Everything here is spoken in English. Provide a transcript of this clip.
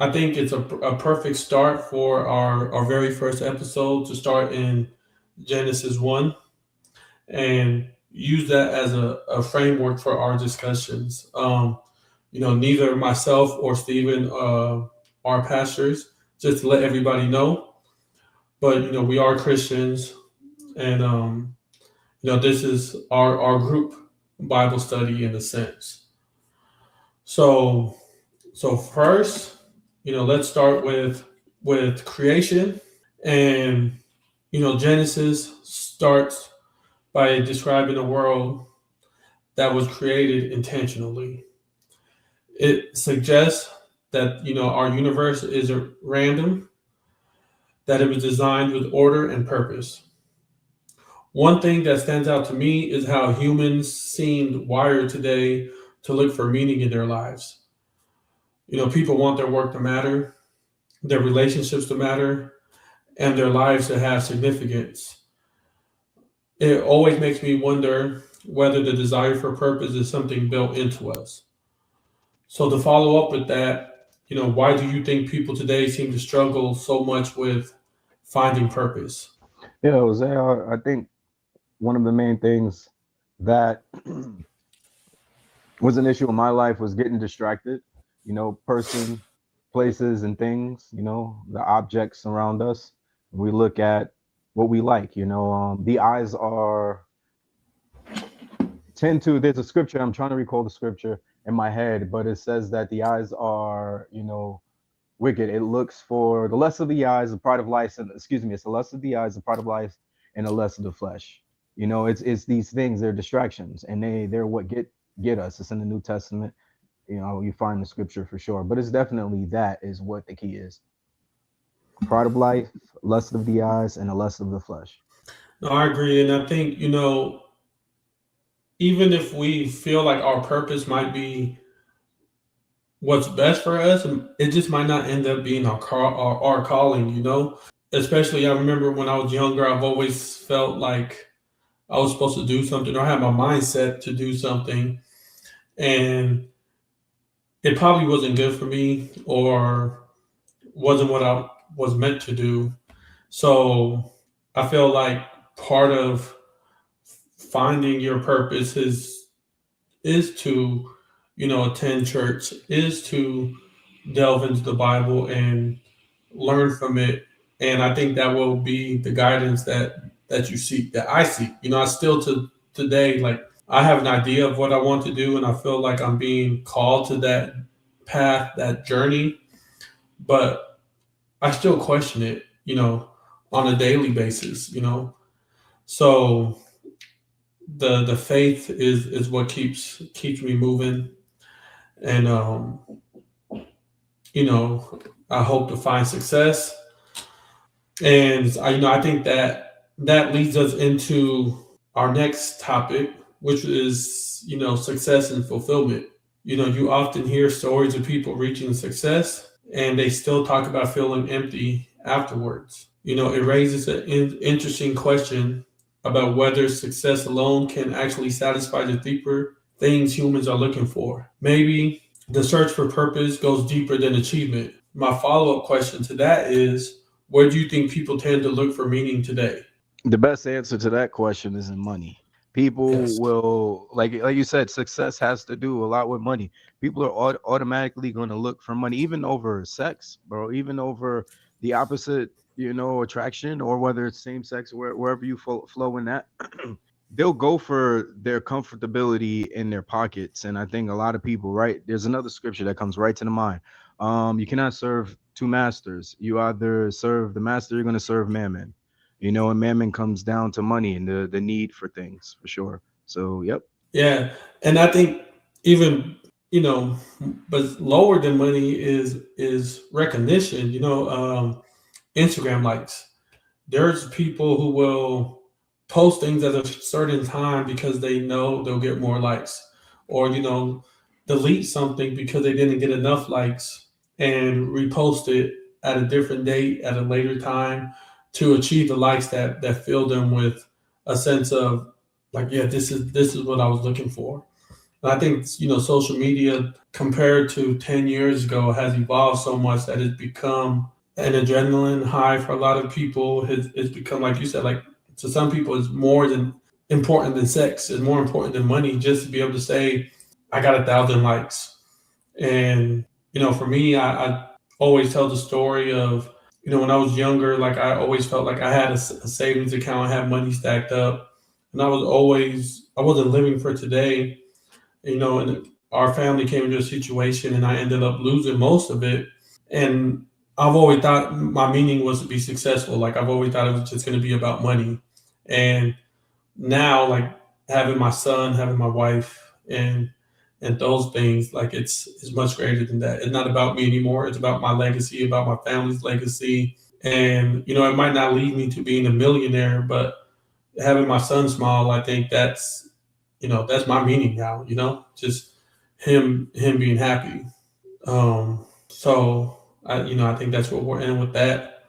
I think it's a perfect start for our very first episode to start in Genesis 1 and use that as a framework for our discussions. Neither myself or Stephen are pastors, just to let everybody know. But, we are Christians, and, this is our group Bible study in a sense. So, so first, let's start with creation. And, Genesis starts by describing a world that was created intentionally. It suggests that, our universe is a random, that it was designed with order and purpose. One thing that stands out to me is how humans seemed wired today to look for meaning in their lives. People want their work to matter, their relationships to matter, and their lives to have significance. It always makes me wonder whether the desire for purpose is something built into us. So to follow up with that, why do you think people today seem to struggle so much with finding purpose? Yeah, Jose, I think one of the main things that was an issue in my life was getting distracted, person, places, and things, the objects around us. We look at what we like, the eyes are tend to, there's a scripture, I'm trying to recall the scripture in my head, but it says that the eyes are, wicked. It looks for the lust of the eyes, the pride of life, and excuse me, it's the lust of the eyes, the pride of life, and the lust of the flesh. It's these things, they're distractions, and they're what get us. It's in the New Testament. You find the scripture for sure. But it's definitely that is what the key is. Pride of life, lust of the eyes, and the lust of the flesh. No, I agree. And I think, even if we feel like our purpose might be what's best for us, it just might not end up being our calling. Especially, I remember when I was younger, I've always felt like I was supposed to do something or have my mindset to do something. And it probably wasn't good for me or wasn't what I was meant to do. So I feel like part of finding your purpose is to, attend church, is to delve into the Bible and learn from it. And I think that will be the guidance that you seek, that I seek. I still to today, like, I have an idea of what I want to do, and I feel like I'm being called to that path, that journey, but I still question it, on a daily basis. So the faith is what keeps me moving, and you know, I hope to find success. And I think that leads us into our next topic, which is, success and fulfillment. You often hear stories of people reaching success and they still talk about feeling empty afterwards. It raises an interesting question about whether success alone can actually satisfy the deeper things humans are looking for. Maybe the search for purpose goes deeper than achievement. My follow up question to that is, where do you think people tend to look for meaning today? The best answer to that question is in money. People Yes. will like you said, success has to do a lot with money. People are automatically going to look for money, even over sex, bro, even over the opposite, attraction, or whether it's same sex, wherever you flow in that. They'll go for their comfortability in their pockets. And I think a lot of people, right? There's another scripture that comes right to the mind. You cannot serve two masters. You either serve the master, you're going to serve mammon. And mammon comes down to money and the need for things for sure. So, yep. Yeah. And I think even, you know, but lower than money is recognition, Instagram likes. There's people who will post things at a certain time because they know they'll get more likes, or delete something because they didn't get enough likes and repost it at a different date at a later time to achieve the likes that fill them with a sense of, like, yeah, this is what I was looking for. And I think, social media compared to 10 years ago has evolved so much that it's become an adrenaline high for a lot of people. It's become, like you said, like to some people, it's more than important than sex. It's more important than money just to be able to say, I got 1,000 likes. And, for me, I always tell the story of, when I was younger, like I always felt like I had a savings account, I had money stacked up. And I wasn't living for today, and our family came into a situation and I ended up losing most of it. And I've always thought my meaning was to be successful. Like I've always thought it was just going to be about money. And now, like having my son, having my wife, and those things, like it's much greater than that. It's not about me anymore. It's about my legacy, about my family's legacy. And it might not lead me to being a millionaire, but having my son smile, I think that's my meaning now. Just him being happy. So I think that's what we're in with that.